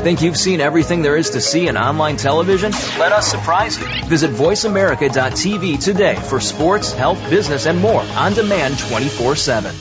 Think you've seen everything there is to see in online television? Let us surprise you. Visit voiceamerica.tv today for sports, health, business, and more on demand 24/7.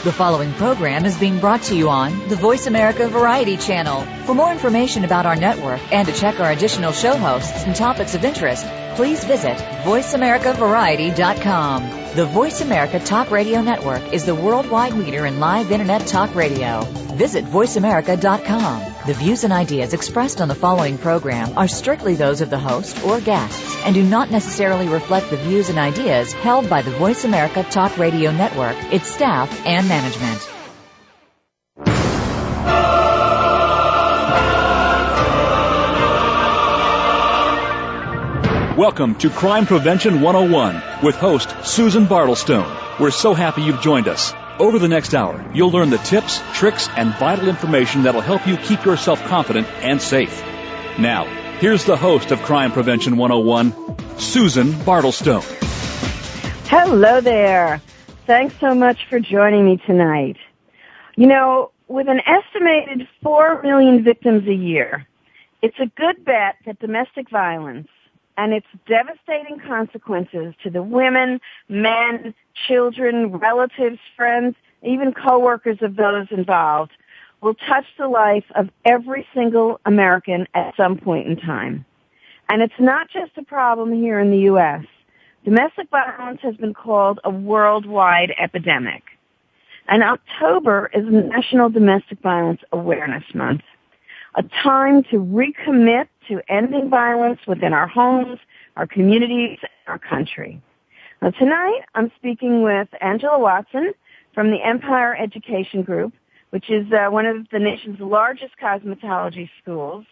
The following program is being brought to you on the Voice America Variety Channel. For more information about our network and to check our additional show hosts and topics of interest, please visit voiceamericavariety.com. The Voice America Talk Radio Network is the worldwide leader in live Internet talk radio. Visit voiceamerica.com. The views and ideas expressed on the following program are strictly those of the host or guests and do not necessarily reflect the views and ideas held by the Voice America Talk Radio Network, its staff, and management. Welcome to Crime Prevention 101 with host Susan Bartelstone. We're so happy you've joined us. Over the next hour, you'll learn the tips, tricks, and vital information that'll help you keep yourself confident and safe. Now, here's the host of Crime Prevention 101, Susan Bartelstone. Hello there. Thanks so much for joining me tonight. You know, with an estimated 4 million victims a year, it's a good bet that domestic violence and its devastating consequences to the women, men, children, relatives, friends, even co-workers of those involved will touch the life of every single American at some point in time. And it's not just a problem here in the U.S. Domestic violence has been called a worldwide epidemic. And October is National Domestic Violence Awareness Month, a time to recommit to ending violence within our homes, our communities, and our country. Now, tonight, I'm speaking with Angela Watson from the Empire Education Group, which is one of the nation's largest cosmetology schools,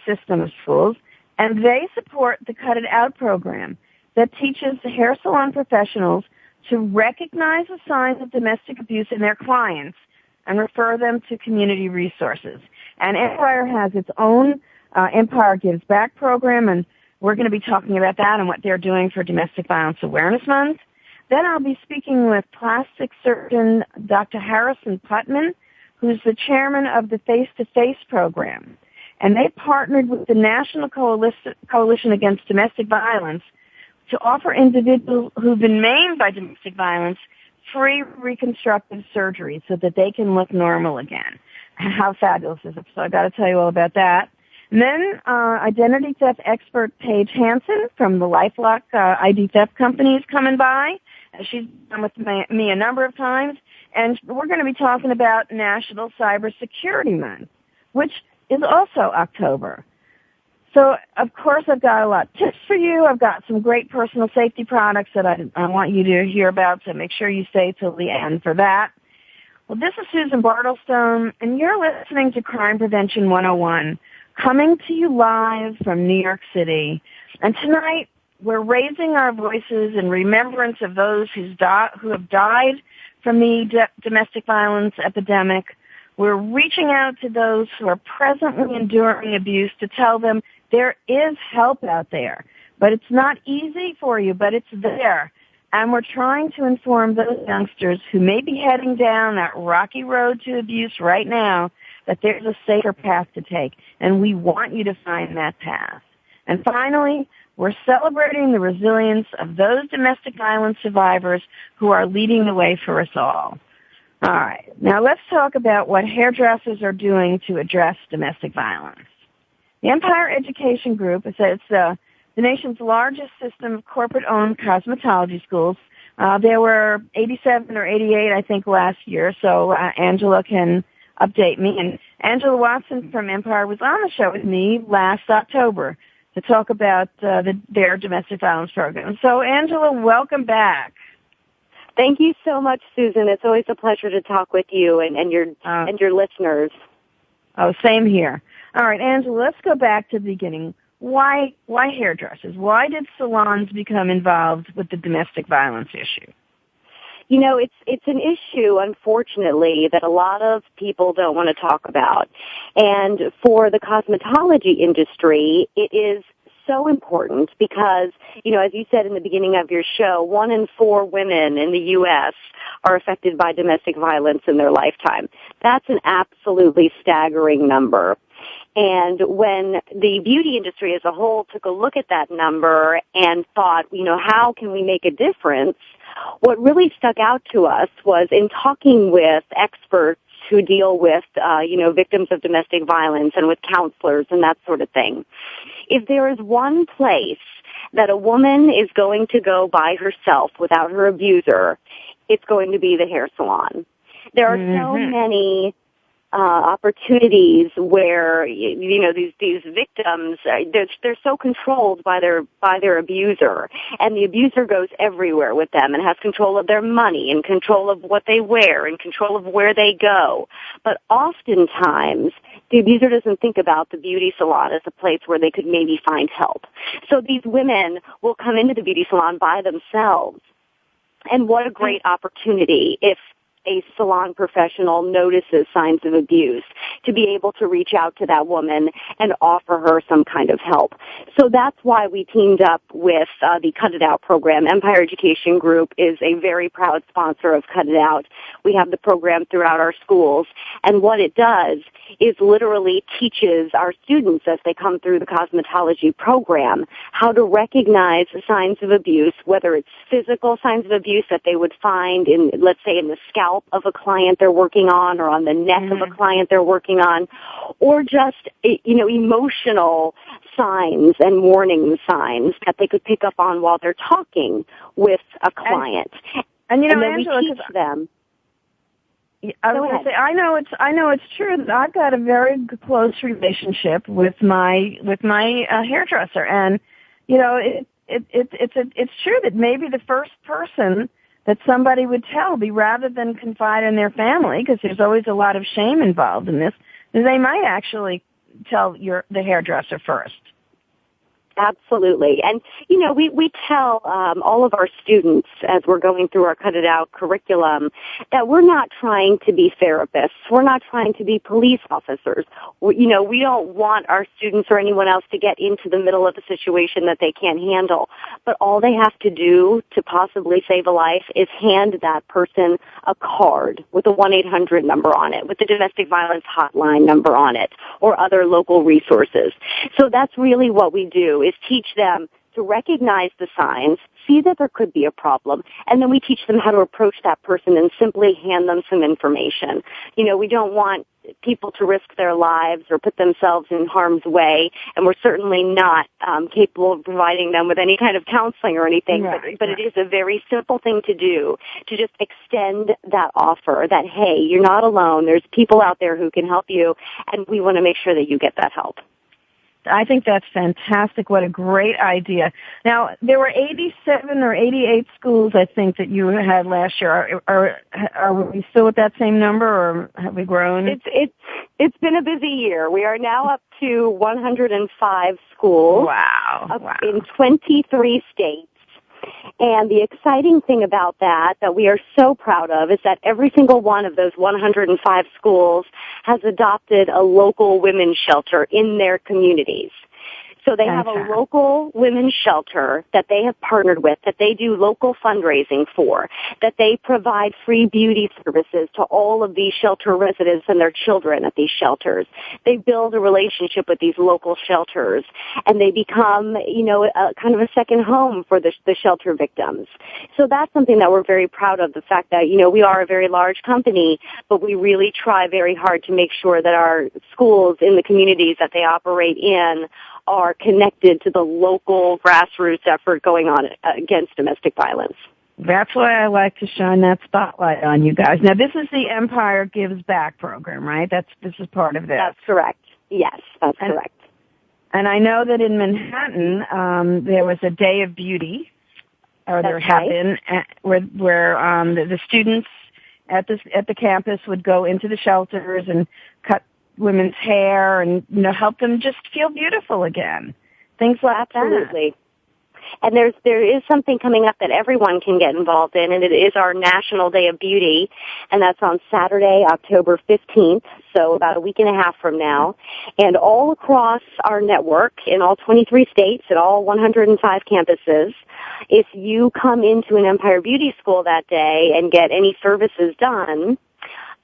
system of schools, and they support the Cut It Out program that teaches the hair salon professionals to recognize the signs of domestic abuse in their clients and refer them to community resources. And Empire has its own Empire Gives Back program, and we're going to be talking about that and what they're doing for Domestic Violence Awareness Month. Then I'll be speaking with plastic surgeon Dr. Harrison Putman, who's the chairman of the Face-to-Face program. And they partnered with the National Coalition Against Domestic Violence to offer individuals who've been maimed by domestic violence free reconstructive surgery so that they can look normal again. How fabulous is it? So I've got to tell you all about that. And then identity theft expert Paige Hanson from the LifeLock ID theft company is coming by. She's been with me a number of times. And we're going to be talking about National Cybersecurity Month, which is also October. So, of course, I've got a lot of tips for you. I've got some great personal safety products that I want you to hear about, so make sure you stay till the end for that. Well, this is Susan Bartelstone, and you're listening to Crime Prevention 101, coming to you live from New York City. And tonight, we're raising our voices in remembrance of those who have died from the domestic violence epidemic. We're reaching out to those who are presently enduring abuse to tell them there is help out there. But it's not easy for you, but it's there. And we're trying to inform those youngsters who may be heading down that rocky road to abuse right now that there's a safer path to take. And we want you to find that path. And finally, we're celebrating the resilience of those domestic violence survivors who are leading the way for us all. All right. Now let's talk about what hairdressers are doing to address domestic violence. The Empire Education Group, it's the nation's largest system of corporate-owned cosmetology schools. There were 87 or 88, I think, last year, so Angela can update me. And Angela Watson from Empire was on the show with me last October to talk about their domestic violence program. So, Angela, welcome back. Thank you so much, Susan. It's always a pleasure to talk with you and your listeners. Oh, same here. All right, Angela, let's go back to the beginning. Why hairdressers? Why did salons become involved with the domestic violence issue? You know, it's an issue, unfortunately, that a lot of people don't want to talk about. And for the cosmetology industry, it is so important because, as you said in the beginning of your show, 1 in 4 women in the U.S. are affected by domestic violence in their lifetime. That's an absolutely staggering number. And when the beauty industry as a whole took a look at that number and thought, how can we make a difference, what really stuck out to us was in talking with experts who deal with, victims of domestic violence and with counselors and that sort of thing. If there is one place that a woman is going to go by herself without her abuser, it's going to be the hair salon. There are so many opportunities where these victims they're so controlled by their abuser, and the abuser goes everywhere with them and has control of their money and control of what they wear and control of where they go. But oftentimes the abuser doesn't think about the beauty salon as a place where they could maybe find help. So these women will come into the beauty salon by themselves. And what a great opportunity if a salon professional notices signs of abuse to be able to reach out to that woman and offer her some kind of help. So that's why we teamed up with the Cut It Out program. Empire Education Group is a very proud sponsor of Cut It Out. We have the program throughout our schools, and what it does is literally teaches our students as they come through the cosmetology program how to recognize the signs of abuse, whether it's physical signs of abuse that they would find in, let's say, in the scalp of a client they're working on or on the neck of a client they're working on, or just, emotional signs and warning signs that they could pick up on while they're talking with a client. And then Angela, we teach them. I was going to say, I know it's true that I've got a very close relationship with my hairdresser, and it's true that maybe the first person that somebody would tell, rather than confide in their family, because there's always a lot of shame involved in this, they might actually tell the hairdresser first. Absolutely. And, we tell all of our students as we're going through our Cut It Out curriculum that we're not trying to be therapists. We're not trying to be police officers. We don't want our students or anyone else to get into the middle of a situation that they can't handle. But all they have to do to possibly save a life is hand that person a card with a 1-800 number on it, with the domestic violence hotline number on it, or other local resources. So that's really what we do, is teach them to recognize the signs, see that there could be a problem, and then we teach them how to approach that person and simply hand them some information. We don't want people to risk their lives or put themselves in harm's way, and we're certainly not capable of providing them with any kind of counseling or anything, but it is a very simple thing to do, to just extend that offer that, hey, you're not alone, there's people out there who can help you, and we want to make sure that you get that help. I think that's fantastic. What a great idea. Now, there were 87 or 88 schools, I think, that you had last year. Are we still at that same number, or have we grown? It's been a busy year. We are now up to 105 schools. Wow. In 23 states. And the exciting thing about that we are so proud of, is that every single one of those 105 schools has adopted a local women's shelter in their communities. So they have a local women's shelter that they have partnered with, that they do local fundraising for, that they provide free beauty services to all of these shelter residents and their children at these shelters. They build a relationship with these local shelters, and they become, a kind of a second home for the shelter victims. So that's something that we're very proud of, the fact that, we are a very large company, but we really try very hard to make sure that our schools in the communities that they operate in are connected to the local grassroots effort going on against domestic violence. That's why I like to shine that spotlight on you guys. Now, this is the Empire Gives Back program, right? This is part of this. That's correct. Yes, that's correct. And I know that in Manhattan, there was a Day of Beauty, or there had been, where the students at the campus would go into the shelters and cut women's hair and, help them just feel beautiful again. Things like Absolutely. that. And there is something coming up that everyone can get involved in, and it is our National Day of Beauty, and that's on Saturday, October 15th, so about a week and a half from now. And all across our network, in all 23 states, at all 105 campuses, if you come into an Empire Beauty School that day and get any services done,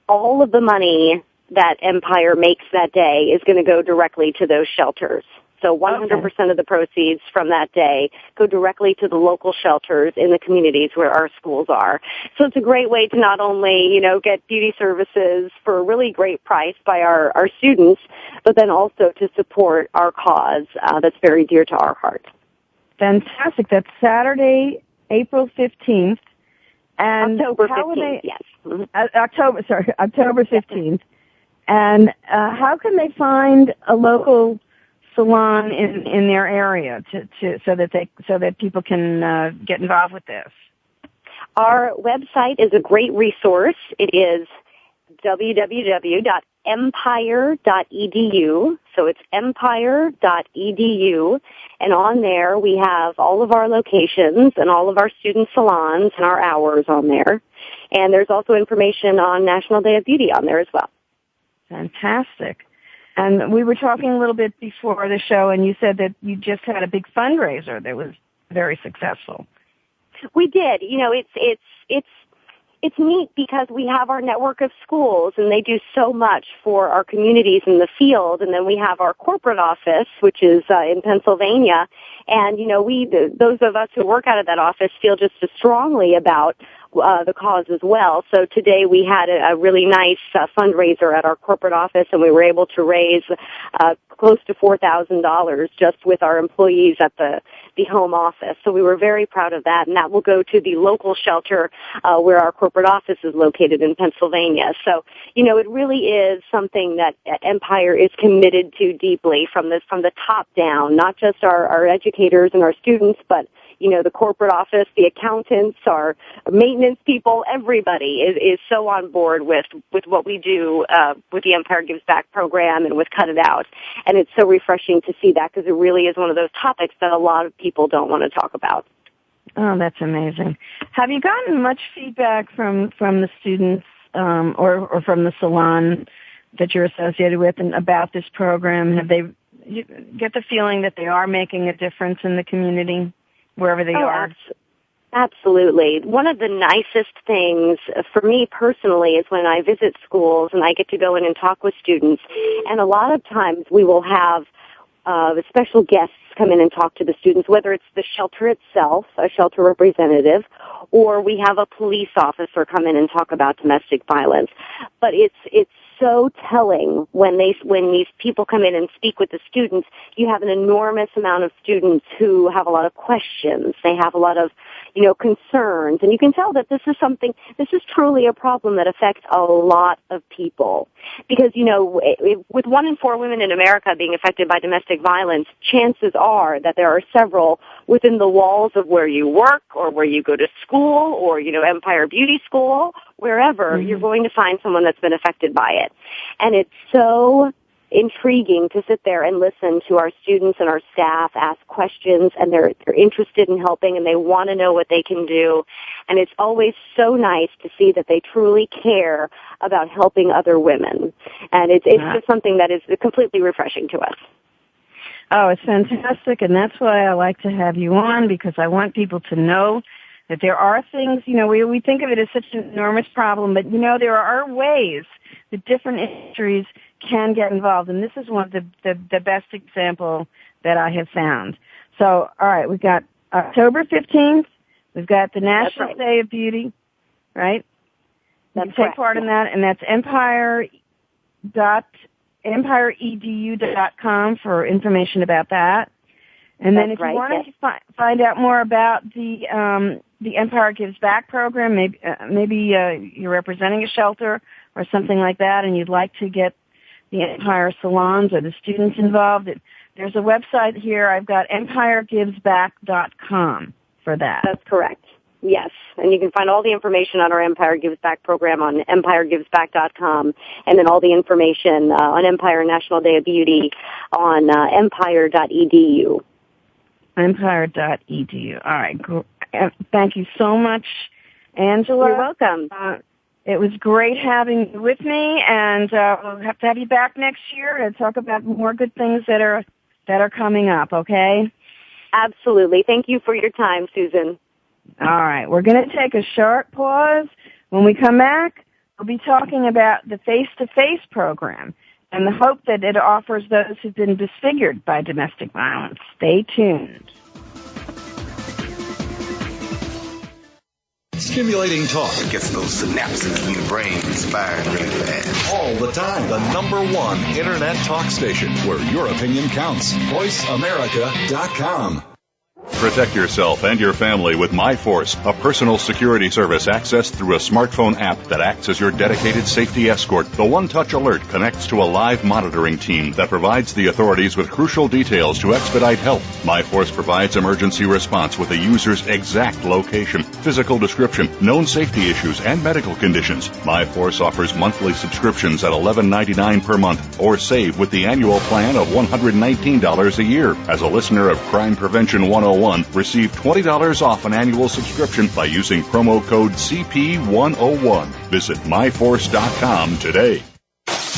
all of the money that Empire makes that day is going to go directly to those shelters. So 100% of the proceeds from that day go directly to the local shelters in the communities where our schools are. So it's a great way to not only, get beauty services for a really great price by our students, but then also to support our cause that's very dear to our heart. Fantastic. That's Saturday, April 15th. And October 15th, yes. Mm-hmm. October 15th. And how can they find a local salon in their area so that people can get involved with this? Our website is a great resource. It is www.empire.edu. So it's empire.edu, and on there we have all of our locations and all of our student salons and our hours on there. And there's also information on National Day of Beauty on there as well. Fantastic. And we were talking a little bit before the show, and you said that you just had a big fundraiser that was very successful. We did. It's neat because we have our network of schools, and they do so much for our communities in the field. And then we have our corporate office, which is in Pennsylvania. And those of us who work out of that office feel just as strongly about the cause as well. So today we had a really nice fundraiser at our corporate office, and we were able to raise close to $4,000 just with our employees at the home office. So we were very proud of that, and that will go to the local shelter where our corporate office is located in Pennsylvania. So, it really is something that Empire is committed to deeply from the top down, not just our educators and our students, but the corporate office, the accountants, our maintenance people, everybody is so on board with what we do with the Empire Gives Back program and with Cut It Out. And it's so refreshing to see that because it really is one of those topics that a lot of people don't want to talk about. Oh, that's amazing. Have you gotten much feedback from the students or from the salon that you're associated with and about this program? You get the feeling that they are making a difference in the community wherever they are? Absolutely. One of the nicest things for me personally is when I visit schools and I get to go in and talk with students. And a lot of times we will have special guests come in and talk to the students, whether it's the shelter itself, a shelter representative, or we have a police officer come in and talk about domestic violence. But it's so telling when these people come in and speak with the students. You have an enormous amount of students who have a lot of questions. They have a lot of, concerns. And you can tell that this is truly a problem that affects a lot of people. Because, with 1 in 4 women in America being affected by domestic violence, chances are that there are several within the walls of where you work or where you go to school or, Empire Beauty School, wherever, you're going to find someone that's been affected by it. And it's so intriguing to sit there and listen to our students and our staff ask questions, and they're interested in helping and they want to know what they can do. And it's always so nice to see that they truly care about helping other women. And it's just something that is completely refreshing to us. Oh, it's fantastic, and that's why I like to have you on, because I want people to know that there are things, we think of it as such an enormous problem, but, there are ways that different industries can get involved, and this is one of the best example that I have found. So, all right, we've got October 15th, we've got the National Day of Beauty, right? That's you can take part in that, and that's empireedu.com for information about that. And then if you want to find out more about the Empire Gives Back program, maybe you're representing a shelter or something like that, and you'd like to get the Empire salons or the students involved, there's a website here. I've got empire.givesback.com for that. That's correct. Yes, and you can find all the information on our Empire Gives Back program on empire.givesback.com, and then all the information on Empire National Day of Beauty on empire.edu. Empire.edu. All right. Thank you so much, Angela. You're welcome. It was great having you with me, and we'll have to have you back next year to talk about more good things that are coming up, okay? Absolutely. Thank you for your time, Susan. All right. We're going to take a short pause. When we come back, we'll be talking about the face-to-face program and the hope that it offers those who've been disfigured by domestic violence. Stay tuned. Stimulating talk. It gets those synapses in the brain firing really fast. All the time. The #1 Internet talk station where your opinion counts. VoiceAmerica.com. Protect yourself and your family with MyForce, a personal security service accessed through a smartphone app that acts as your dedicated safety escort. The one-touch alert connects to a live monitoring team that provides the authorities with crucial details to expedite help. MyForce provides emergency response with the user's exact location, physical description, known safety issues, and medical conditions. MyForce offers monthly subscriptions at $11.99 per month, or save with the annual plan of $119 a year. As a listener of Crime Prevention 101, receive $20 off an annual subscription by using promo code CP101. Visit myforce.com today.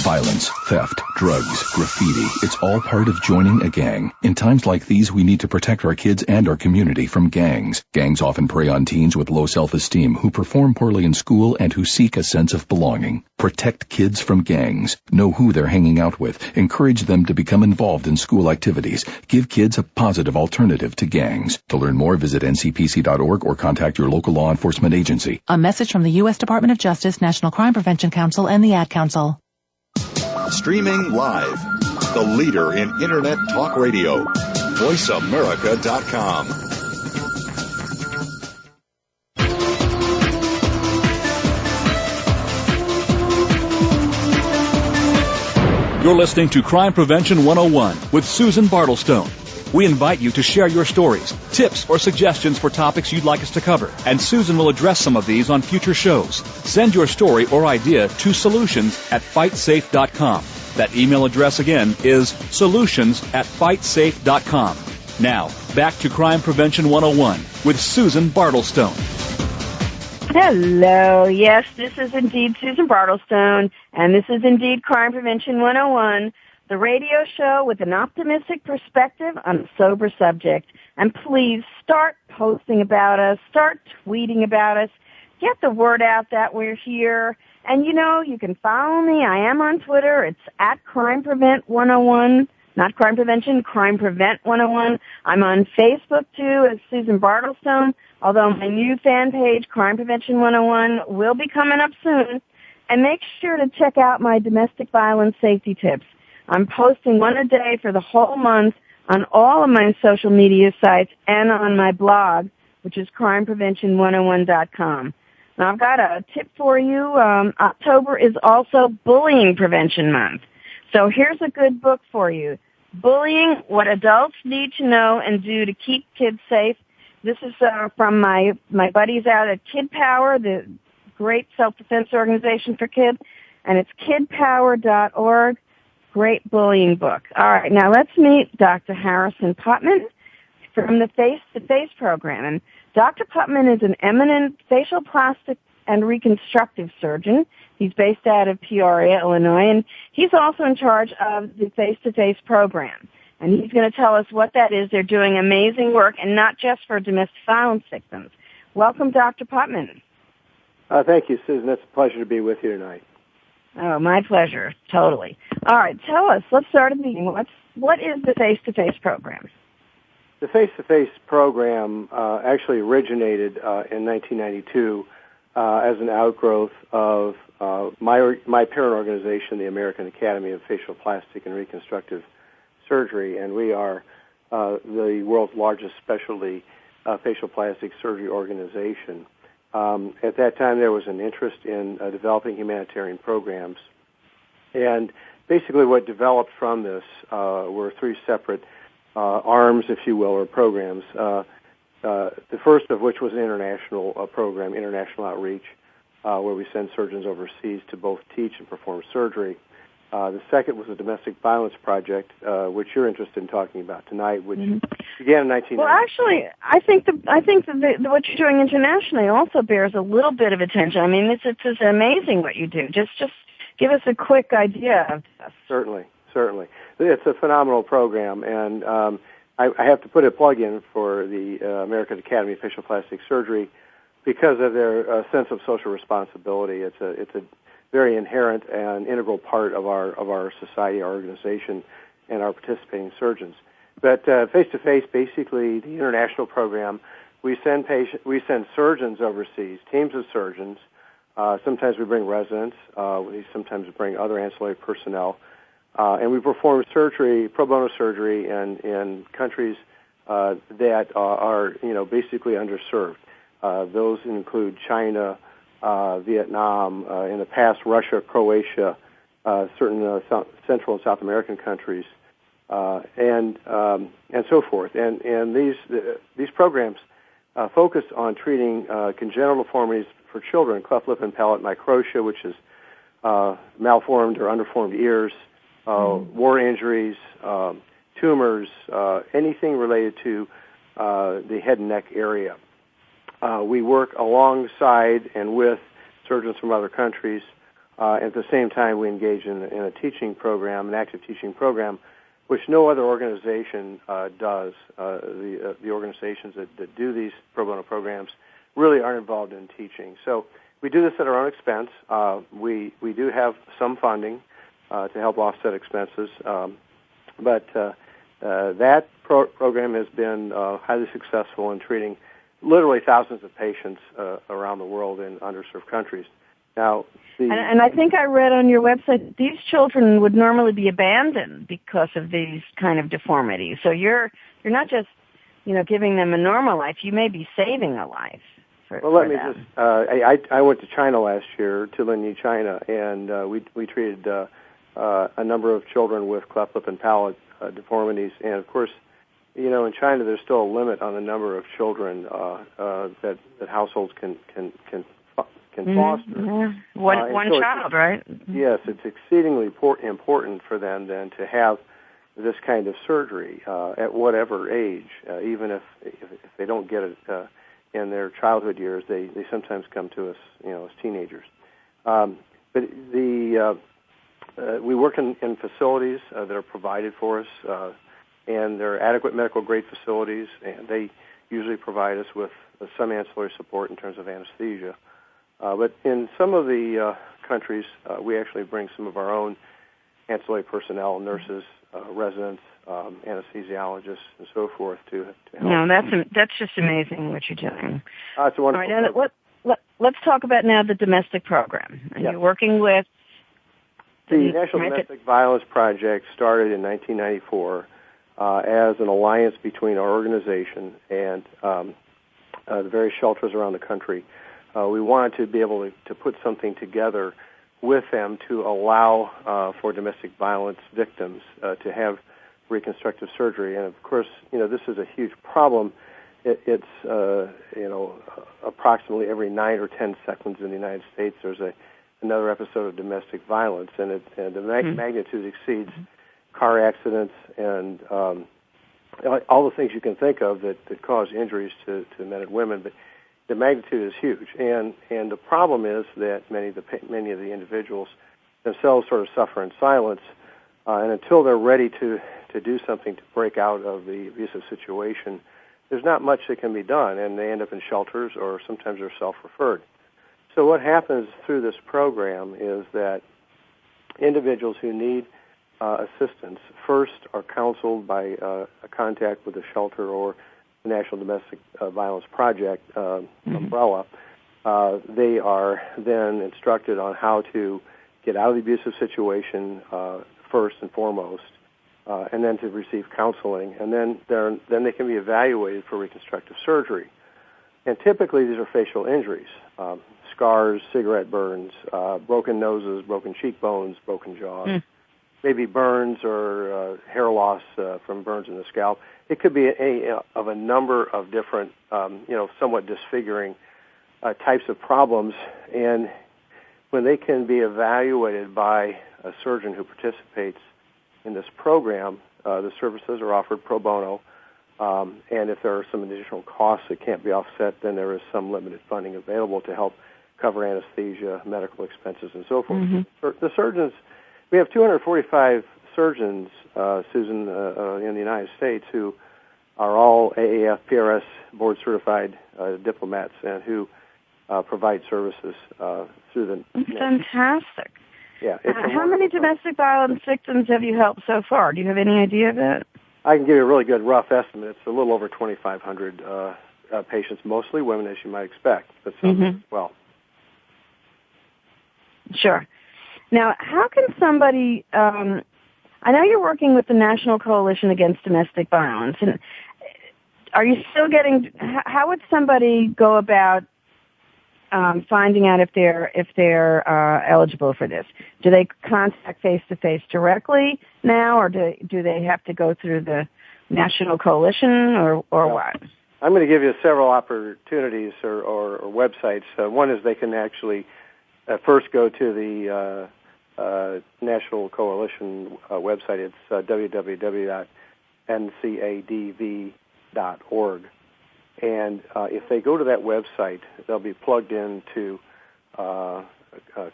Violence, theft, drugs, graffiti, it's all part of joining a gang. In times like these, we need to protect our kids and our community from gangs. Gangs often prey on teens with low self-esteem who perform poorly in school and who seek a sense of belonging. Protect kids from gangs. Know who they're hanging out with. Encourage them to become involved in school activities. Give kids a positive alternative to gangs. To learn more, visit ncpc.org or contact your local law enforcement agency. A message from the U.S. Department of Justice, National Crime Prevention Council, and the Ad Council. Streaming live. The leader in Internet talk radio. VoiceAmerica.com. You're listening to Crime Prevention 101 with Susan Bartelstone. We invite you to share your stories, tips, or suggestions for topics you'd like us to cover, and Susan will address some of these on future shows. Send your story or idea to solutions@fightsafe.com. That email address again is solutions@fightsafe.com. Now, back to Crime Prevention 101 with Susan Bartelstone. Hello. Yes, this is indeed Susan Bartelstone, and this is indeed Crime Prevention 101. The radio show with an optimistic perspective on a sober subject. And please start posting about us, start tweeting about us, get the word out that we're here. And you know, you can follow me. I am on Twitter. It's at Crime Prevent 101, not Crime Prevention, Crime Prevent 101. I'm on Facebook too as Susan Bartelstone, although my new fan page, Crime Prevention 101, will be coming up soon. And make sure to check out my domestic violence safety tips. I'm posting one a day for the whole month on all of my social media sites and on my blog, which is crimeprevention101.com. Now, I've got a tip for you. October is also Bullying Prevention Month. So here's a good book for you. Bullying, What Adults Need to Know and Do to Keep Kids Safe. This is from my buddies out at Kid Power, the great self-defense organization for kids, and it's kidpower.org. Great bullying book. All right, now let's meet Dr. Harrison Putman from the Face-to-Face program. And Dr. Putman is an eminent facial plastic and reconstructive surgeon. He's based out of Peoria, Illinois, and he's also in charge of the Face-to-Face program. And he's going to tell us what that is. They're doing amazing work, and not just for domestic violence victims. Welcome, Dr. Putman. Thank you, Susan. It's a pleasure to be with you tonight. Oh, my pleasure. Totally. All right, tell us. Let's start at the beginning. What is the Face-to-Face program? The Face-to-Face program actually originated in 1992 as an outgrowth of my parent organization, the American Academy of Facial Plastic and Reconstructive Surgery, and we are the world's largest specialty facial plastic surgery organization. At that time, there was an interest in developing humanitarian programs. And basically what developed from this were three separate arms, if you will, or programs. The first of which was an international program, international outreach, where we send surgeons overseas to both teach and perform surgery. The second was a domestic violence project, which you're interested in talking about tonight, which Began in 1990. Well, actually, I think that what you're doing internationally also bears a little bit of attention. I mean, it's amazing what you do. Just give us a quick idea of this. Certainly. It's a phenomenal program, and I have to put a plug in for the American Academy of Facial Plastic Surgery because of their sense of social responsibility. It's a very inherent and integral part of our society, our organization, and our participating surgeons. But face-to-face, basically, the international program, we send surgeons overseas, teams of surgeons. Sometimes we bring residents. We sometimes bring other ancillary personnel. And we perform surgery, pro bono surgery, in countries that are basically underserved. Those include China, Vietnam, in the past Russia, Croatia, certain Central and South American countries, and so forth. And these programs focus on treating congenital deformities for children, cleft lip and palate microtia, which is malformed or underformed ears, war injuries, tumors, anything related to the head and neck area. We work alongside and with surgeons from other countries. At the same time, we engage in a teaching program, an active teaching program, which no other organization does. The organizations that do these pro bono programs really aren't involved in teaching. So we do this at our own expense. We do have some funding to help offset expenses, but that program has been highly successful in treating literally thousands of patients around the world in underserved countries. Now, and I think I read on your website that these children would normally be abandoned because of these kind of deformities. So you're not just giving them a normal life; you may be saving a life. I went to China last year, to Linyi, China, and we treated a number of children with cleft lip and palate deformities. And of course, in China, there's still a limit on the number of children that households can foster. Mm-hmm. One child, right? Yes, it's exceedingly important for them then to have this kind of surgery at whatever age, even if they don't get it in their childhood years. They sometimes come to us, as teenagers. But we work in facilities that are provided for us, and they're adequate medical grade facilities, and they usually provide us with some ancillary support in terms of anesthesia. But in some of the countries, we actually bring some of our own ancillary personnel, nurses, residents, anesthesiologists, and so forth to help. No, that's just amazing what you're doing. It's a wonderful program. Let's talk about now the domestic program. And You're working with the National Domestic Violence Project started in 1994 as an alliance between our organization and the various shelters around the country. We wanted to be able to put something together with them to allow for domestic violence victims to have reconstructive surgery. And of course, this is a huge problem. It's approximately every 9 or 10 seconds in the United States there's another episode of domestic violence, and the magnitude exceeds car accidents and all the things you can think of that cause injuries to men and women. But the magnitude is huge, and the problem is that many of the individuals themselves sort of suffer in silence, and until they're ready to do something to break out of the abusive situation, there's not much that can be done, and they end up in shelters or sometimes they're self-referred. So what happens through this program is that individuals who need assistance first are counseled by a contact with a shelter or the National Domestic Violence Project umbrella. They are then instructed on how to get out of the abusive situation first and foremost, and then to receive counseling, and then they can be evaluated for reconstructive surgery. And typically these are facial injuries, scars, cigarette burns, broken noses, broken cheekbones, broken jaws, maybe burns or hair loss from burns in the scalp. It could be a number of different, somewhat disfiguring types of problems. And when they can be evaluated by a surgeon who participates in this program, the services are offered pro bono. And if there are some additional costs that can't be offset, then there is some limited funding available to help cover anesthesia, medical expenses, and so forth. Mm-hmm. The surgeons, we have 245 surgeons, Susan, in the United States who are all AAF, PRS, board-certified diplomats and who provide services through the... Fantastic. Yeah. How many domestic violence victims have you helped so far? Do you have any idea of that? I can give you a really good rough estimate. It's a little over 2,500 patients, mostly women, as you might expect, but some as well. Sure. Now, how can somebody... I know you're working with the National Coalition Against Domestic Violence, and are you still getting... How would somebody go about finding out if they're eligible for this? Do they contact face-to-face directly now, or do they have to go through the National Coalition, or what? I'm going to give you several opportunities or websites. One is they can actually first go to the National Coalition website. It's www.ncadv.org. And if they go to that website, they'll be plugged into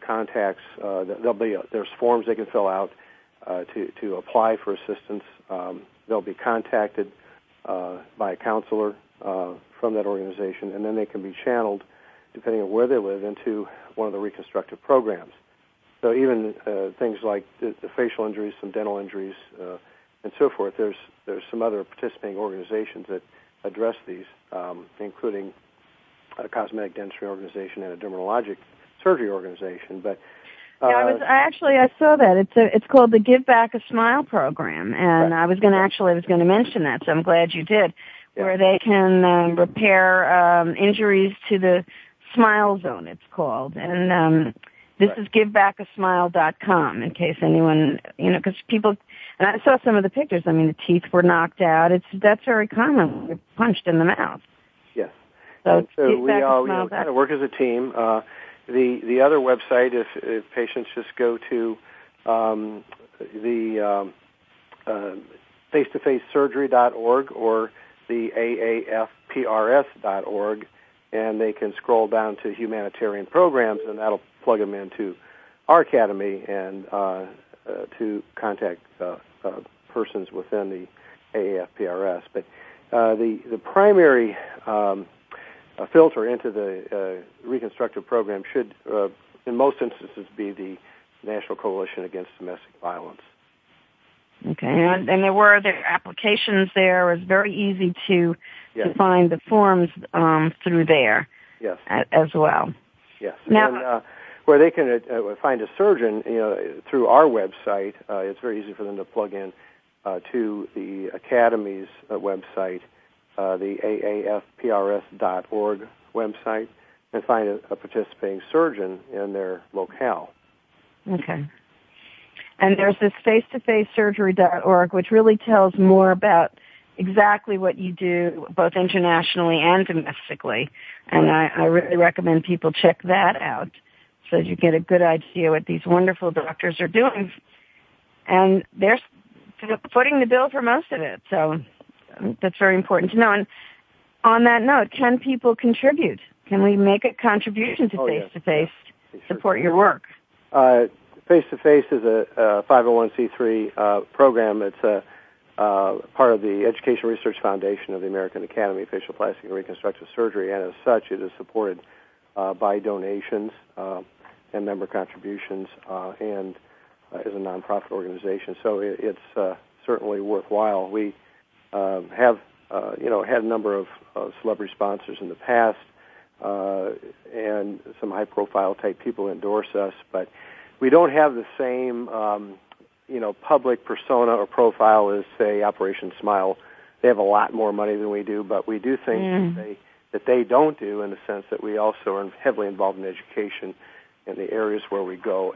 contacts. There's forms they can fill out to apply for assistance. They'll be contacted by a counselor from that organization, and then they can be channeled, depending on where they live, into one of the reconstructive programs. So even things like the facial injuries, some dental injuries, and so forth, there's some other participating organizations that address these, including a cosmetic dentistry organization and a dermatologic surgery organization. But I saw that. It's called the Give Back a Smile program, and right. I was going to mention that, so I'm glad you did, where they can repair injuries to the smile zone, it's called, and this is givebackasmile.com in case anyone, because people, and I saw some of the pictures. I mean, the teeth were knocked out. That's very common. You're punched in the mouth. Yes. So we all kind of work as a team. The other website, if patients just go to the face-to-face-surgery.org or the AAFPRS.org, and they can scroll down to humanitarian programs, and that'll plug them into our academy and to contact persons within the AAFPRS. But the primary filter into the reconstructive program should, in most instances, be the National Coalition Against Domestic Violence. Okay, and there applications there. It was very easy to find the forms through there. Yes. As well. Yes. Now, and where they can find a surgeon, through our website, it's very easy for them to plug in to the Academy's website, the AAFPRS.org website, and find a participating surgeon in their locale. Okay. And there's this face-to-face-surgery.org, which really tells more about exactly what you do, both internationally and domestically. And I really recommend people check that out so that you get a good idea what these wonderful doctors are doing. And they're footing the bill for most of it. So that's very important to know. And on that note, can people contribute? Can we make a contribution to face-to-face, support your work? Face-to-face is a 501c3 program. It's a part of the Education Research Foundation of the American Academy of Facial Plastic and Reconstructive Surgery, and as such, it is supported by donations and member contributions, and is a nonprofit organization. So it's certainly worthwhile. We have had a number of celebrity sponsors in the past, and some high-profile type people endorse us, but we don't have the same public persona or profile as, say, Operation Smile. They have a lot more money than we do, but we do things that they don't do, in the sense that we also are heavily involved in education in the areas where we go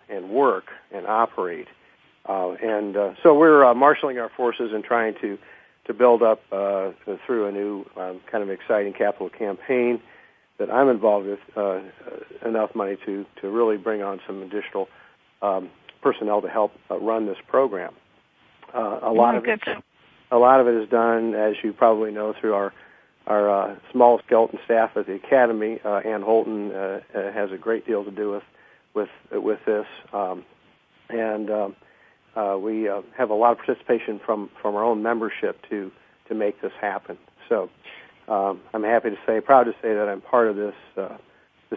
and work and operate. So we're marshaling our forces and trying to build up through a new kind of exciting capital campaign that I'm involved with, enough money to really bring on some additional personnel to help run this program. A lot of it a lot of it is done, as you probably know, through our small skeleton staff at the Academy. Ann Holton has a great deal to do with this, and we have a lot of participation from our own membership to make this happen. So I'm proud to say that I'm part of this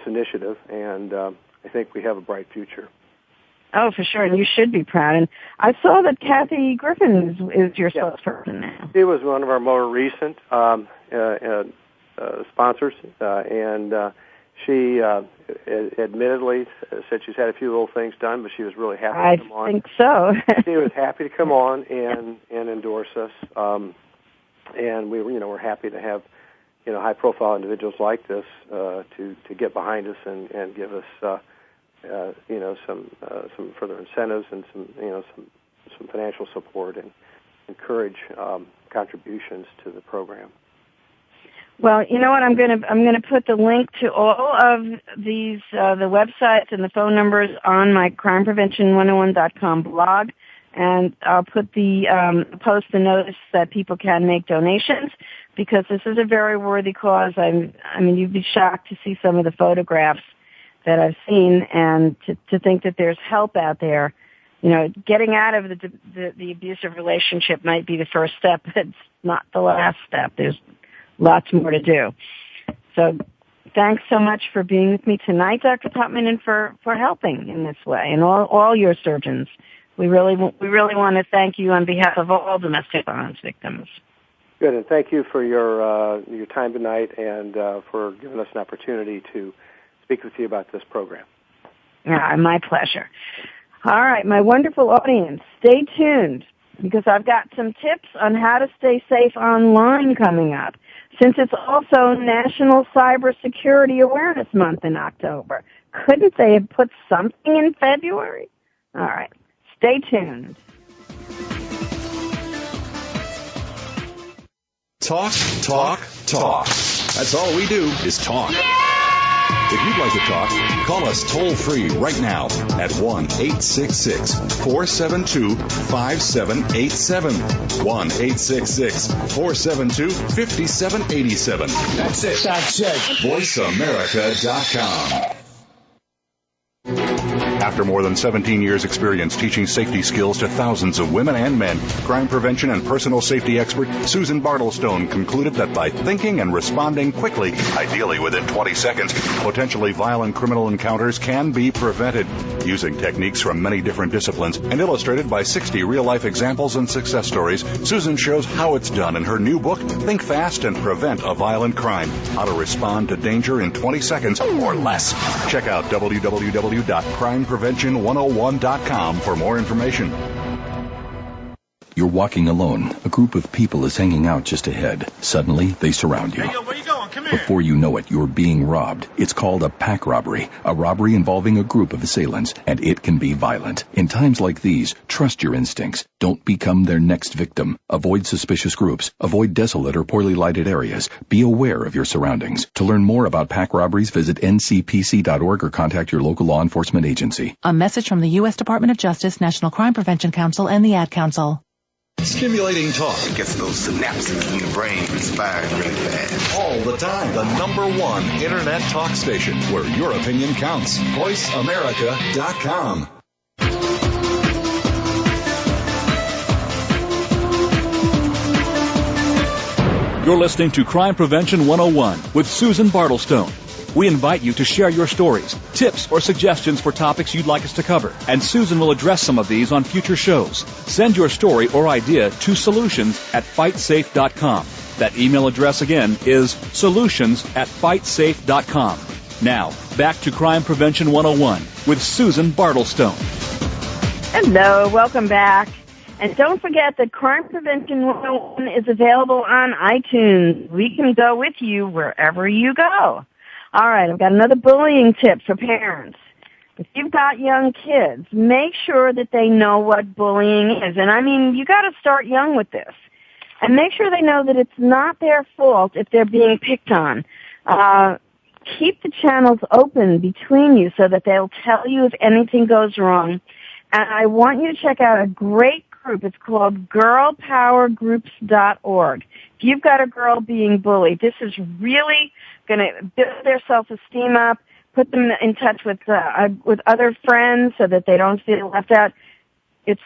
initiative, and I think we have a bright future. Oh, for sure, and you should be proud. And I saw that Kathy Griffin is your spokesperson now. She was one of our more recent sponsors, and she admittedly said she's had a few little things done, but she was really happy to come on. I think so. She was happy to come on and endorse us, and we're happy to have high-profile individuals like this to get behind us and give us some further incentives and some financial support and encourage contributions to the program. Well, you know what? I'm going to put the link to all of these the websites and the phone numbers on my crimeprevention101.com blog, and I'll put post the notice that people can make donations, because this is a very worthy cause. I mean, you'd be shocked to see some of the photographs that I've seen, and to think that there's help out there. Getting out of the abusive relationship might be the first step. It's not the last step. There's lots more to do. So thanks so much for being with me tonight, Dr. Putman, and for helping in this way, and all your surgeons. We really want to thank you on behalf of all domestic violence victims. Good, and thank you for your time tonight and for giving us an opportunity to speak with you about this program. My pleasure. All right, my wonderful audience, stay tuned, because I've got some tips on how to stay safe online coming up, since it's also National Cybersecurity Awareness Month in October. Couldn't they have put something in February? All right, stay tuned. Talk, talk, talk. That's all we do is talk. If you'd like to talk, call us toll-free right now at 1-866-472-5787. 1-866-472-5787. That's it. VoiceAmerica.com. After more than 17 years' experience teaching safety skills to thousands of women and men, crime prevention and personal safety expert Susan Bartelstone concluded that by thinking and responding quickly, ideally within 20 seconds, potentially violent criminal encounters can be prevented. Using techniques from many different disciplines and illustrated by 60 real-life examples and success stories, Susan shows how it's done in her new book, Think Fast and Prevent a Violent Crime: How to Respond to Danger in 20 Seconds or Less. Check out www.crimeprevention101.com for more information. You're walking alone. A group of people is hanging out just ahead. Suddenly, they surround you. Hey, yo, where you going? Come here. Before you know it, you're being robbed. It's called a pack robbery, a robbery involving a group of assailants, and it can be violent. In times like these, trust your instincts. Don't become their next victim. Avoid suspicious groups. Avoid desolate or poorly lighted areas. Be aware of your surroundings. To learn more about pack robberies, visit ncpc.org or contact your local law enforcement agency. A message from the U.S. Department of Justice, National Crime Prevention Council, and the Ad Council. Stimulating talk. It gets those synapses in the brain firing really fast. All the time. The #1 Internet talk station where your opinion counts. VoiceAmerica.com. You're listening to Crime Prevention 101 with Susan Bartelstone. We invite you to share your stories, tips, or suggestions for topics you'd like us to cover, and Susan will address some of these on future shows. Send your story or idea to solutions@fightsafe.com. That email address again is solutions@fightsafe.com. Now, back to Crime Prevention 101 with Susan Bartelstone. Hello, welcome back. And don't forget that Crime Prevention 101 is available on iTunes. We can go with you wherever you go. All right, I've got another bullying tip for parents. If you've got young kids, make sure that they know what bullying is. And I mean, you got to start young with this. And make sure they know that it's not their fault if they're being picked on. Keep the channels open between you so that they'll tell you if anything goes wrong. And I want you to check out a great group. It's called girlpowergroups.org. If you've got a girl being bullied, this is really going to build their self-esteem up, put them in touch with other friends so that they don't feel left out. It's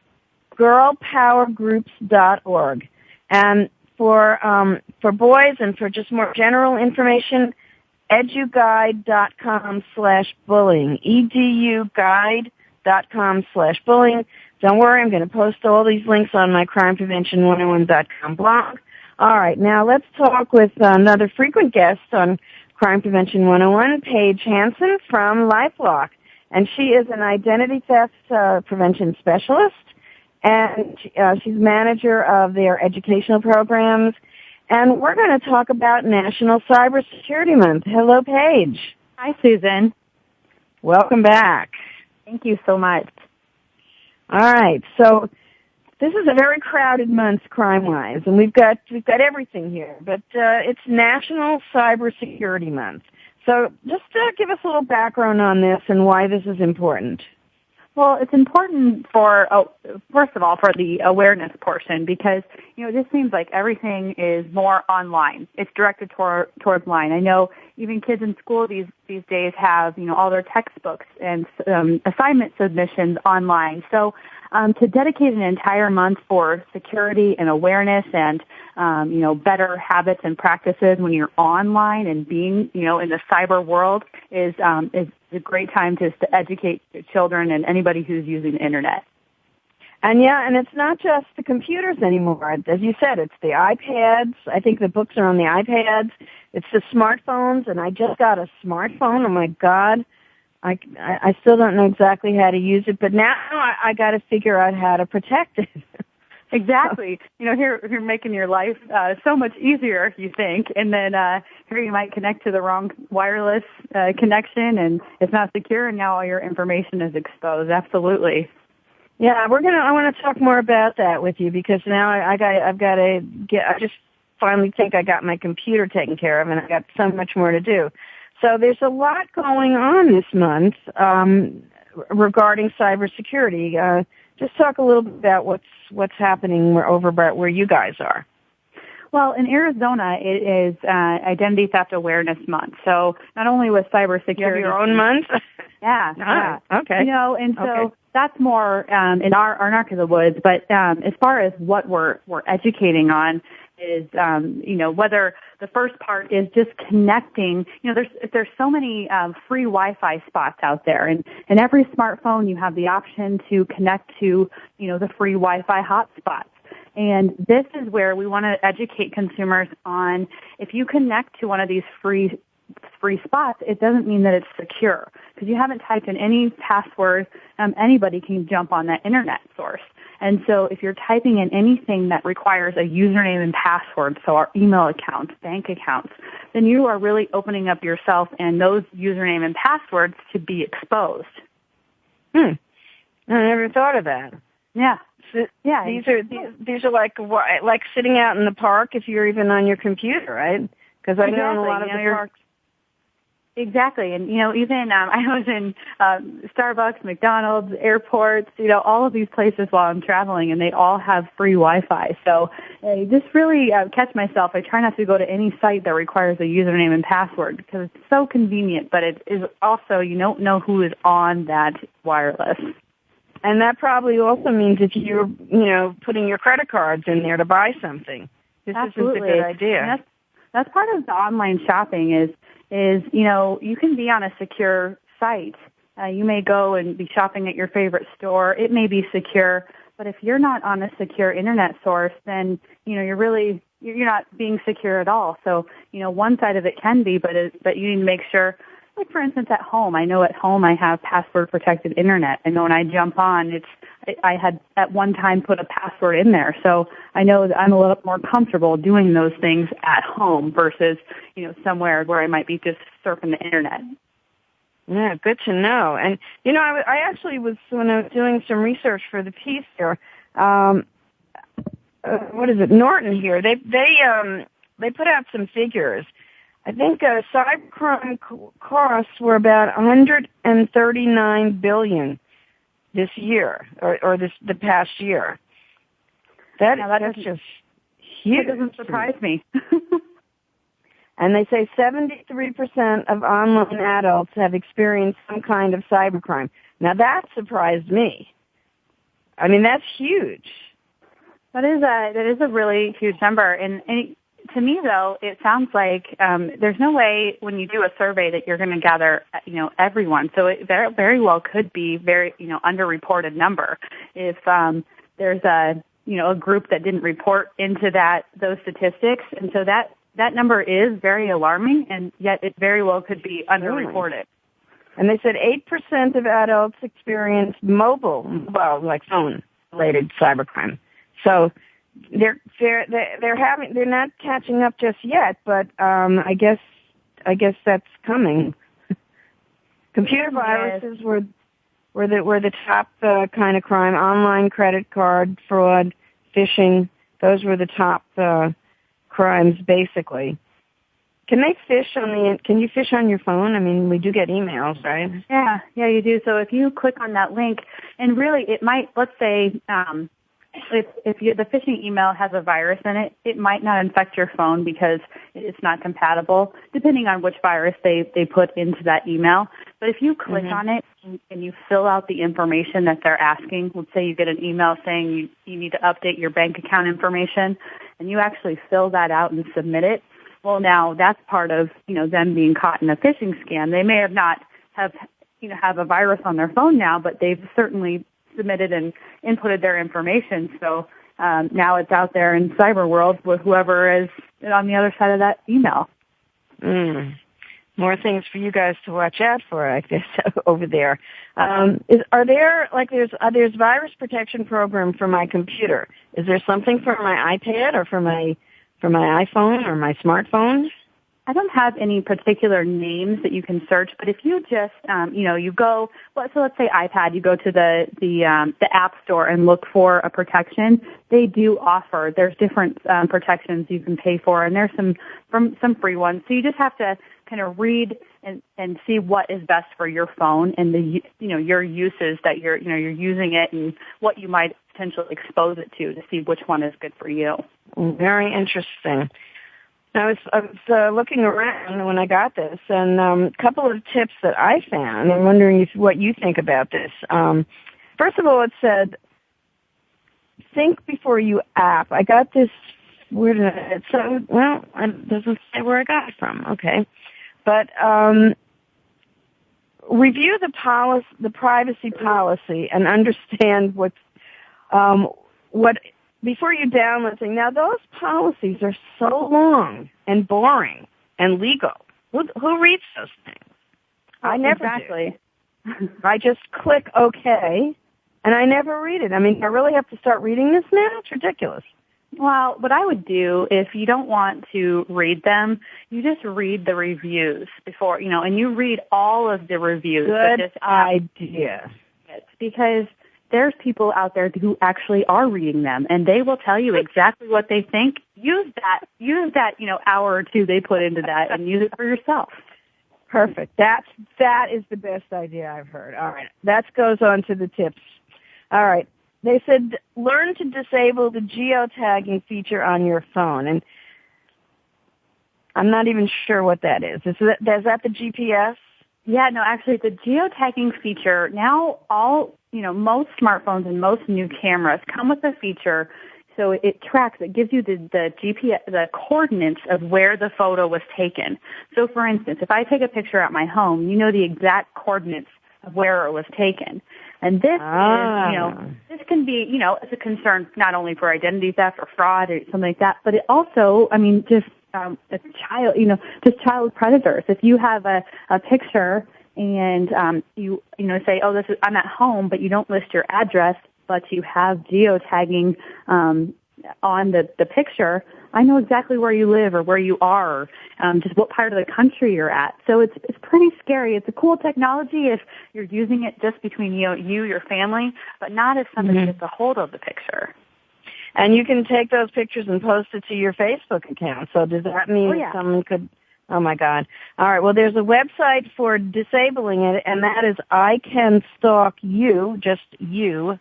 girlpowergroups.org. And for boys and for just more general information, eduguide.com/bullying, eduguide.com/bullying. Don't worry, I'm going to post all these links on my crimeprevention101.com blog. All right, now let's talk with another frequent guest on Crime Prevention 101, Paige Hanson from LifeLock. And she is an identity theft prevention specialist, and she's manager of their educational programs. And we're going to talk about National Cybersecurity Month. Hello, Paige. Hi, Susan. Welcome back. Thank you so much. All right, so this is a very crowded month crime-wise, and we've got everything here. But it's National Cybersecurity Month. So just give us a little background on this and why this is important. Well, it's important for, first of all, for the awareness portion because, it just seems like everything is more online. It's directed towards line. I know even kids in school these days have, all their textbooks and assignment submissions online. So to dedicate an entire month for security and awareness and, better habits and practices when you're online and being, in the cyber world is a great time to educate children and anybody who's using the internet. And and it's not just the computers anymore. As you said, it's the iPads. I think the books are on the iPads. It's the smartphones, and I just got a smartphone. Oh my God. I still don't know exactly how to use it, but now I got to figure out how to protect it. Exactly. You're making your life so much easier, you think, and then here you might connect to the wrong wireless connection, and it's not secure, and now all your information is exposed. Absolutely. Yeah, I want to talk more about that with you because now I just finally think I got my computer taken care of, and I got so much more to do. So there's a lot going on this month regarding cybersecurity. Just talk a little bit about what's happening over where you guys are. Well, in Arizona, it is Identity Theft Awareness Month. So not only with cybersecurity, you have your own month. Yeah. Okay. And so that's more in our neck of the woods. But as far as what we're educating on is, whether the first part is just connecting. There's so many free Wi-Fi spots out there, and in every smartphone you have the option to connect to, the free Wi-Fi hotspots. And this is where we want to educate consumers on if you connect to one of these free spots, it doesn't mean that it's secure because you haven't typed in any password. Anybody can jump on that internet source. And so if you're typing in anything that requires a username and password, so our email accounts, bank accounts, then you are really opening up yourself and those username and passwords to be exposed. I never thought of that. Yeah. Yeah. These are like sitting out in the park if you're even on your computer, right? Because I know in a lot of the parks. Exactly. And, even I was in Starbucks, McDonald's, airports, all of these places while I'm traveling, and they all have free Wi-Fi. So I just really catch myself. I try not to go to any site that requires a username and password because it's so convenient, but it is also you don't know who is on that wireless. And that probably also means if you're, putting your credit cards in there to buy something, this Absolutely. isn't a good idea. And that's part of the online shopping is you can be on a secure site. You may go and be shopping at your favorite store. It may be secure, but if you're not on a secure internet source, then, you're not being secure at all. So, one side of it can be, but you need to make sure, like for instance at home, I know at home I have password protected internet. I know when I jump on, I had at one time put a password in there. So I know that I'm a little more comfortable doing those things at home versus, somewhere where I might be just surfing the internet. Yeah, good to know. And, I actually was, when I was doing some research for the piece here, Norton here, they put out some figures. I think cybercrime costs were about $139 billion this year, or the past year. That's just huge. It doesn't surprise me. And they say 73% of online adults have experienced some kind of cybercrime. Now that surprised me. I mean, that's huge. That is a really huge number. And to me, though, it sounds like there's no way when you do a survey that you're going to gather, everyone. So it very well could be very, underreported number. If there's a group that didn't report into those statistics, and so that number is very alarming, and yet it very well could be underreported. And they said 8% of adults experience like phone-related cybercrime. So they're not catching up just yet, but I guess that's coming. Computer viruses were the top kind of crime. Online credit card fraud, phishing, those were the top crimes basically. Can you fish on your phone? I mean, we do get emails, right? Yeah, you do. So if you click on that link, and really it might, let's say, if the phishing email has a virus in it, it might not infect your phone because it's not compatible, depending on which virus they put into that email. But if you click on it and you fill out the information that they're asking, let's say you get an email saying you need to update your bank account information, and you actually fill that out and submit it, well, now that's part of, them being caught in a phishing scam. They may have a virus on their phone now, but they've certainly submitted and inputted their information. So now it's out there in cyber world with whoever is on the other side of that email. More things for you guys to watch out for, I guess, over there. There's virus protection program for my computer. Is there something for my iPad or for my iPhone or my smartphone? I don't have any particular names that you can search, but if you just, you go, so let's say iPad, you go to the App Store and look for a protection. They do offer, there's different protections you can pay for, and there's some free ones. So you just have to kind of read and see what is best for your phone and your uses that you're using it and what you might potentially expose it to see which one is good for you. Very interesting. I was looking around when I got this, and a couple of tips that I found. I'm wondering what you think about this. First of all, it said, think before you app. I got this. It doesn't say where I got it from. Okay, but review the privacy policy and understand what before you download things. Now, those policies are so long and boring and legal. Who reads those things? I never do. I just click OK, and I never read it. I mean, I really have to start reading this now? It's ridiculous. Well, what I would do, if you don't want to read them, you just read the reviews before, and you read all of the reviews. Good idea. Because there's people out there who actually are reading them, and they will tell you exactly what they think. Use that, hour or two they put into that and use it for yourself. Perfect. That is the best idea I've heard. All right. That goes on to the tips. All right. They said learn to disable the geotagging feature on your phone, and I'm not even sure what that is. Is that the GPS? Yeah, no, actually the geotagging feature, now most smartphones and most new cameras come with a feature, so it gives you the GPS, the coordinates of where the photo was taken. So for instance, if I take a picture at my home, you know the exact coordinates of where it was taken. And this is, this can be, it's a concern not only for identity theft or fraud or something like that, but it also, just child predators. If you have a picture and you say, I'm at home, but you don't list your address, but you have geotagging on the picture, I know exactly where you live or where you are, just what part of the country you're at. So it's pretty scary. It's a cool technology if you're using it just between your family, but not if somebody gets a hold of the picture. And you can take those pictures and post it to your Facebook account. So does that mean someone could... Oh, my God. All right. Well, there's a website for disabling it, and that is I Can Stalk You, just you,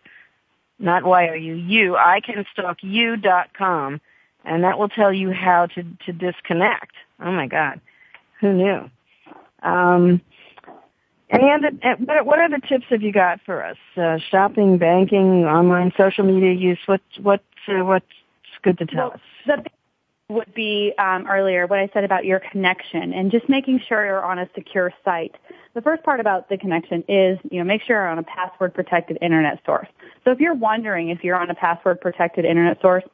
not Y-O-U, you, ICanStalkYou.com, and that will tell you how to disconnect. Oh my God, who knew? What other tips have you got for us? Shopping, banking, online social media use. What's good to tell us? The big would be earlier what I said about your connection and just making sure you're on a secure site. The first part about the connection is, make sure you're on a password-protected internet source. So if you're wondering if you're on a password-protected internet source,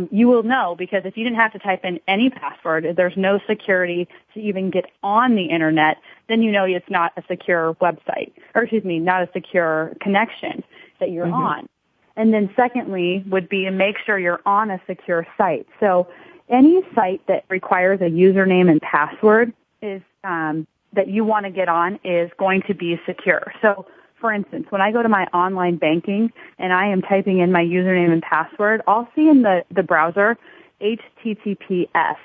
you will know, because if you didn't have to type in any password, if there's no security to even get on the internet, then you know it's not a secure website, not a secure connection that you're on. And then secondly would be to make sure you're on a secure site. So any site that requires a username and password is that you want to get on is going to be secure. So for instance, when I go to my online banking and I am typing in my username and password, I'll see in the browser HTTPS.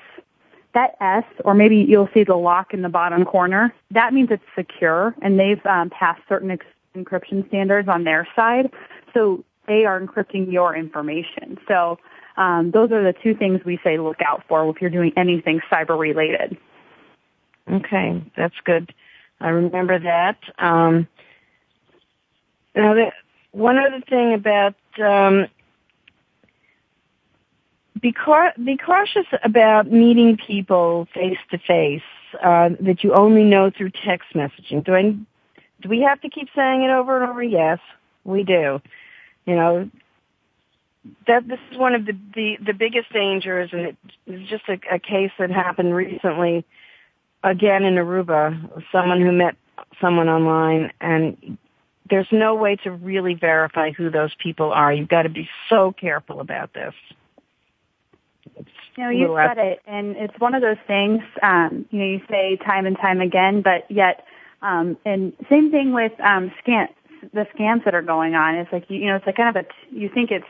That S, or maybe you'll see the lock in the bottom corner, that means it's secure, and they've passed certain encryption standards on their side, so they are encrypting your information. So those are the two things we say look out for if you're doing anything cyber-related. Okay, that's good. I remember that. Now, one other thing about be cautious about meeting people face to face that you only know through text messaging. Do we have to keep saying it over and over? Yes, we do. That this is one of the biggest dangers, and it's just a case that happened recently. Again, in Aruba, someone who met someone online, and there's no way to really verify who those people are. You've got to be so careful about this. You said it, and it's one of those things, you say time and time again, but yet, and same thing with the scams that are going on. It's like, it's like kind of you think it's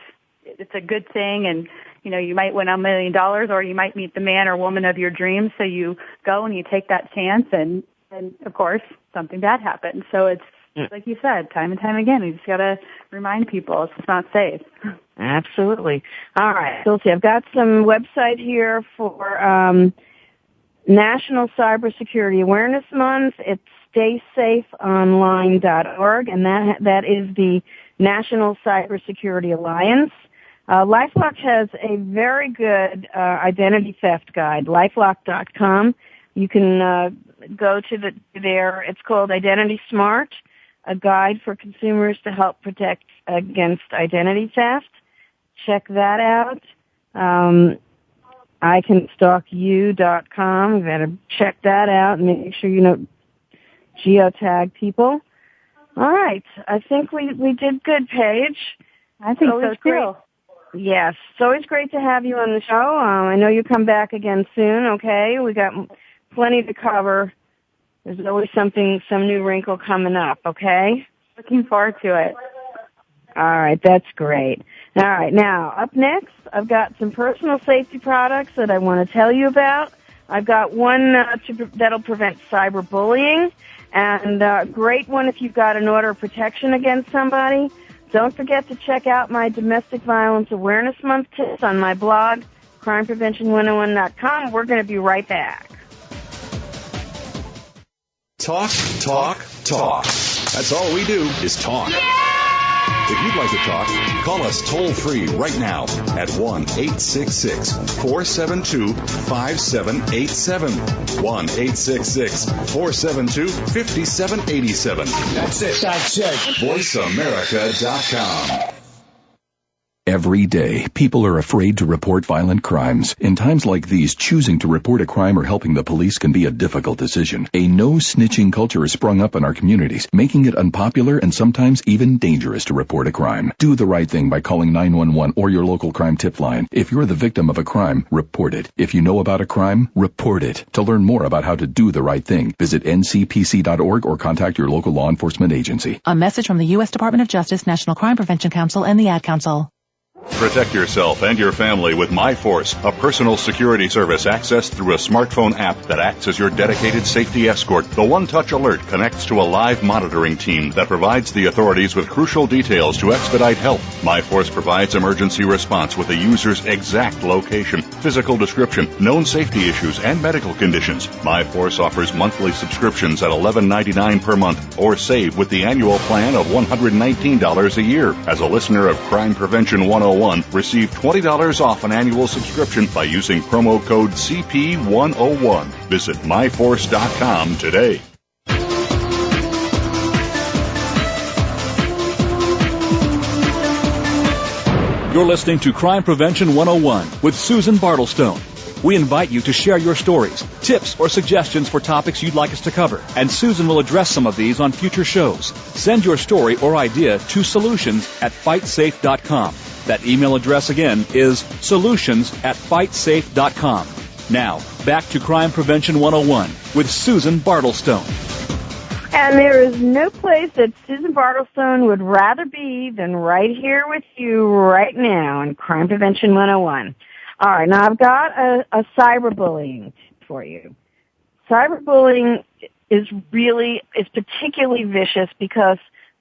a good thing, and you might win $1 million, or you might meet the man or woman of your dreams. So you go and you take that chance, and of course something bad happens. So it's like you said, time and time again. We just got to remind people it's not safe. Absolutely. All right, Dulcie, I've got some website here for National Cybersecurity Awareness Month. It's StaySafeOnline.org, and that is the National Cybersecurity Alliance. LifeLock has a very good identity theft guide, LifeLock.com. You can go to there. It's called Identity Smart, a guide for consumers to help protect against identity theft. Check that out. ICanStalkYou.com. You've got to check that out and make sure geotag people. All right. I think we did good, Paige. I think so too. Yes. It's always great to have you on the show. I know you come back again soon, okay? We got plenty to cover. There's always some new wrinkle coming up, okay? Looking forward to it. All right, that's great. All right, now, up next, I've got some personal safety products that I want to tell you about. I've got one that'll prevent cyberbullying, and a great one if you've got an order of protection against somebody. Don't forget to check out my Domestic Violence Awareness Month tips on my blog, crimeprevention101.com. We're going to be right back. Talk, talk, talk. That's all we do is talk. If you'd like to talk, call us toll-free right now at 1-866-472-5787. 1-866-472-5787. That's it. VoiceAmerica.com. Every day, people are afraid to report violent crimes. In times like these, choosing to report a crime or helping the police can be a difficult decision. A no-snitching culture has sprung up in our communities, making it unpopular and sometimes even dangerous to report a crime. Do the right thing by calling 911 or your local crime tip line. If you're the victim of a crime, report it. If you know about a crime, report it. To learn more about how to do the right thing, visit ncpc.org or contact your local law enforcement agency. A message from the U.S. Department of Justice, National Crime Prevention Council, and the Ad Council. Protect yourself and your family with MyForce, a personal security service accessed through a smartphone app that acts as your dedicated safety escort. The one-touch alert connects to a live monitoring team that provides the authorities with crucial details to expedite help. MyForce provides emergency response with the user's exact location, physical description, known safety issues, and medical conditions. MyForce offers monthly subscriptions at $11.99 per month, or save with the annual plan of $119 a year. As a listener of Crime Prevention 101, receive $20 off an annual subscription by using promo code CP101. Visit myforce.com today. You're listening to Crime Prevention 101 with Susan Bartelstone. We invite you to share your stories, tips, or suggestions for topics you'd like us to cover, and Susan will address some of these on future shows. Send your story or idea to solutions@fightsafe.com. That email address again is solutions@fightsafe.com. Now, back to Crime Prevention 101 with Susan Bartelstone. And there is no place that Susan Bartelstone would rather be than right here with you right now in Crime Prevention 101. All right, now I've got a cyberbullying for you. Cyberbullying is particularly vicious because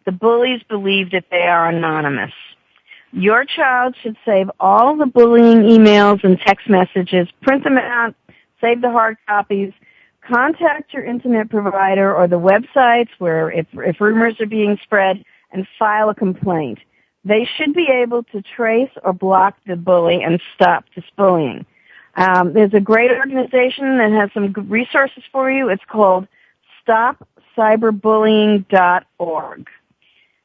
the bullies believe that they are anonymous. Your child should save all the bullying emails and text messages, print them out, save the hard copies, contact your internet provider or the websites where if rumors are being spread, and file a complaint. They should be able to trace or block the bully and stop this bullying. There's a great organization that has some good resources for you. It's called StopCyberbullying.org.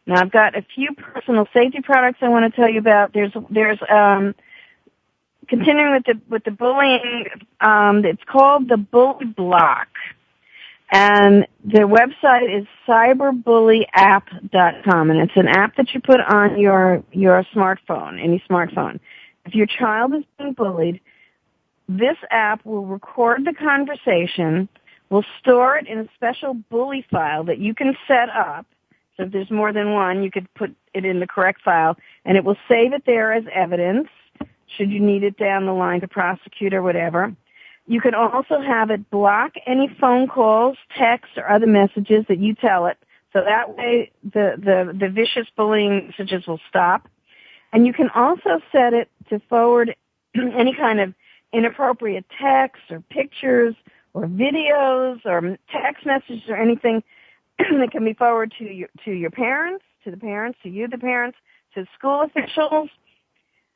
Now, I've got a few personal safety products I want to tell you about. There's continuing with the bullying. It's called the Bully Block, and the website is cyberbully.app.com, and it's an app that you put on your smartphone, any smartphone. If your child is being bullied, this app will record the conversation, will store it in a special bully file that you can set up. So if there's more than one, you could put it in the correct file, and it will save it there as evidence should you need it down the line to prosecute or whatever. You can also have it block any phone calls, texts, or other messages that you tell it, so that way the vicious bullying messages will stop. And you can also set it to forward any kind of inappropriate texts or pictures or videos or text messages or anything that can be forwarded to your parents, to the parents, to you, the parents, to school officials,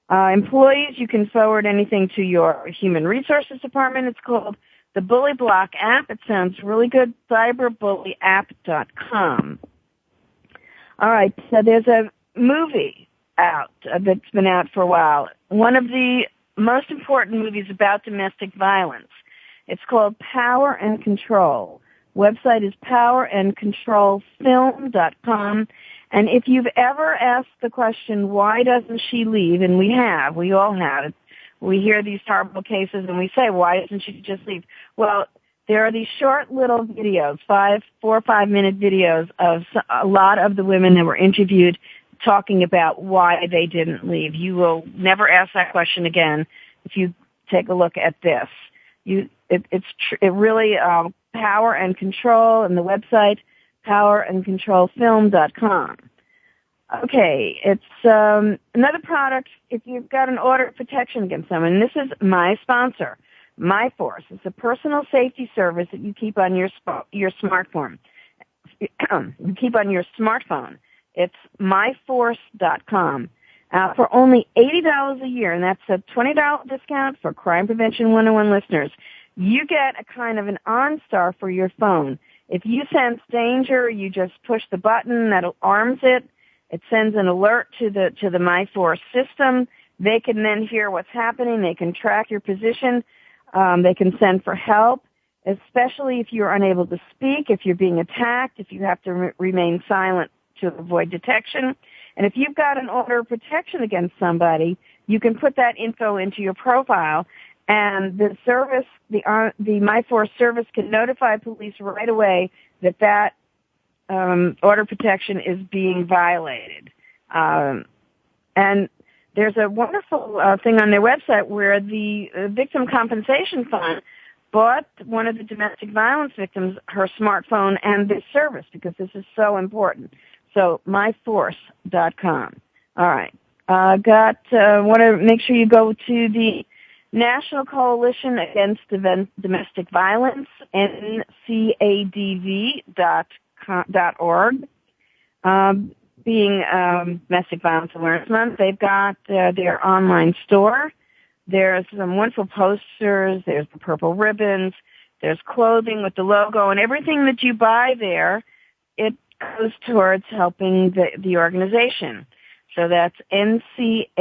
employees. You can forward anything to your human resources department. It's called the Bully Block app. It sounds really good. Cyberbully.app.com. All right, so there's a movie out that's been out for a while. One of the most important movies about domestic violence. It's called Power and Control. Website is powerandcontrolfilm.com. And if you've ever asked the question, why doesn't she leave? And we all have. We hear these horrible cases and we say, why doesn't she just leave? Well, there are these short little videos, 4 or 5 minute videos of a lot of the women that were interviewed talking about why they didn't leave. You will never ask that question again if you take a look at this. It really, Power and Control, and the website, powerandcontrolfilm.com. Okay, it's another product if you've got an order of protection against someone. And this is my sponsor, MyForce. It's a personal safety service that you keep on your smartphone. You keep on your smartphone. It's myforce.com. For only $80 a year, and that's a $20 discount for Crime Prevention 101 listeners, you get a kind of an OnStar for your phone. If you sense danger, you just push the button that arms it. It sends an alert to the MyForce system. They can then hear what's happening. They can track your position. They can send for help, especially if you're unable to speak, if you're being attacked, if you have to remain silent to avoid detection. And if you've got an order of protection against somebody, you can put that info into your profile, and the service, the MyForce service, can notify police right away that order of protection is being violated. And there's a wonderful thing on their website where the Victim Compensation Fund bought one of the domestic violence victims her smartphone and this service because this is so important. So, myforce.com. All right. Want to make sure you go to the National Coalition Against Domestic Violence, ncadv.org. Being Domestic Violence Awareness Month, they've got their online store. There's some wonderful posters. There's the purple ribbons. There's clothing with the logo, and everything that you buy there, it goes towards helping the organization. So that's ncadv.org.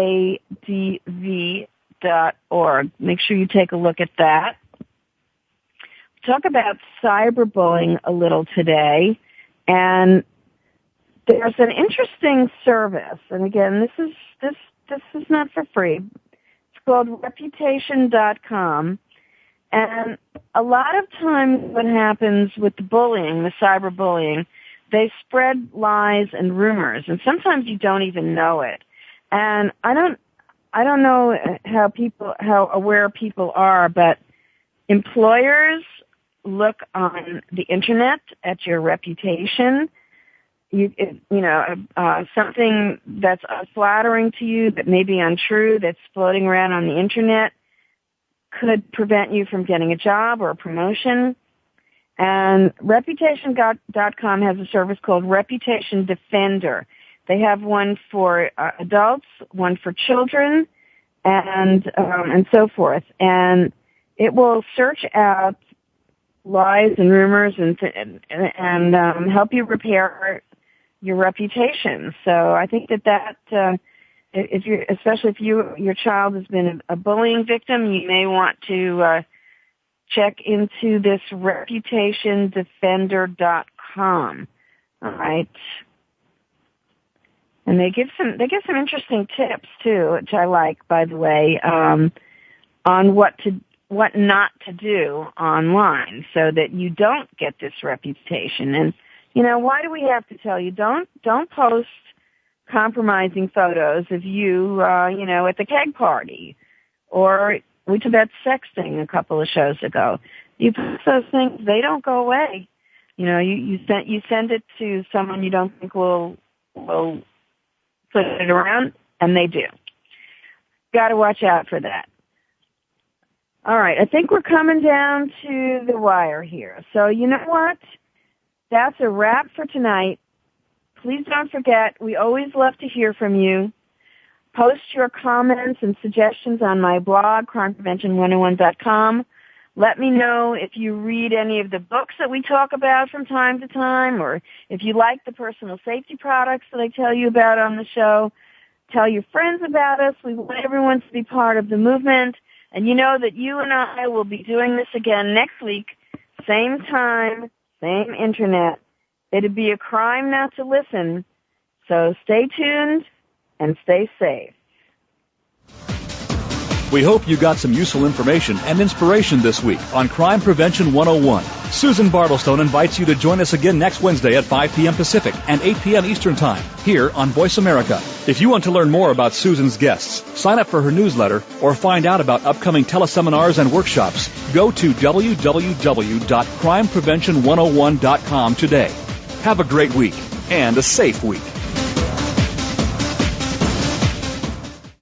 Make sure you take a look at that. Talk about cyberbullying a little today, and there's an interesting service, and again, this is not for free. It's called Reputation.com, and a lot of times what happens with the bullying, the cyberbullying, they spread lies and rumors, and sometimes you don't even know it. And I don't know how aware people are, but employers look on the internet at your reputation. Something that's unflattering to you, that may be untrue, that's floating around on the internet, could prevent you from getting a job or a promotion. And Reputation.com has a service called Reputation Defender. They have one for adults, one for children, and so forth. And it will search out lies and rumors and help you repair your reputation. So I think that especially if your child has been a bullying victim, you may want to check into this reputationdefender.com. All right. And they give some interesting tips too, which I like, by the way, on what not to do online so that you don't get this reputation. And why do we have to tell you don't post compromising photos of you at the keg party, or we talked about sexting a couple of shows ago. You post those things, they don't go away. You send it to someone you don't think will put it around, and they do. Got to watch out for that. All right, I think we're coming down to the wire here. So you know what? That's a wrap for tonight. Please don't forget, we always love to hear from you. Post your comments and suggestions on my blog, crimeprevention101.com. Let me know if you read any of the books that we talk about from time to time, or if you like the personal safety products that I tell you about on the show. Tell your friends about us. We want everyone to be part of the movement. And you know that you and I will be doing this again next week, same time, same internet. It'd be a crime not to listen. So stay tuned and stay safe. We hope you got some useful information and inspiration this week on Crime Prevention 101. Susan Bartelstone invites you to join us again next Wednesday at 5 p.m. Pacific and 8 p.m. Eastern Time here on Voice America. If you want to learn more about Susan's guests, sign up for her newsletter, or find out about upcoming teleseminars and workshops, go to www.crimeprevention101.com today. Have a great week and a safe week.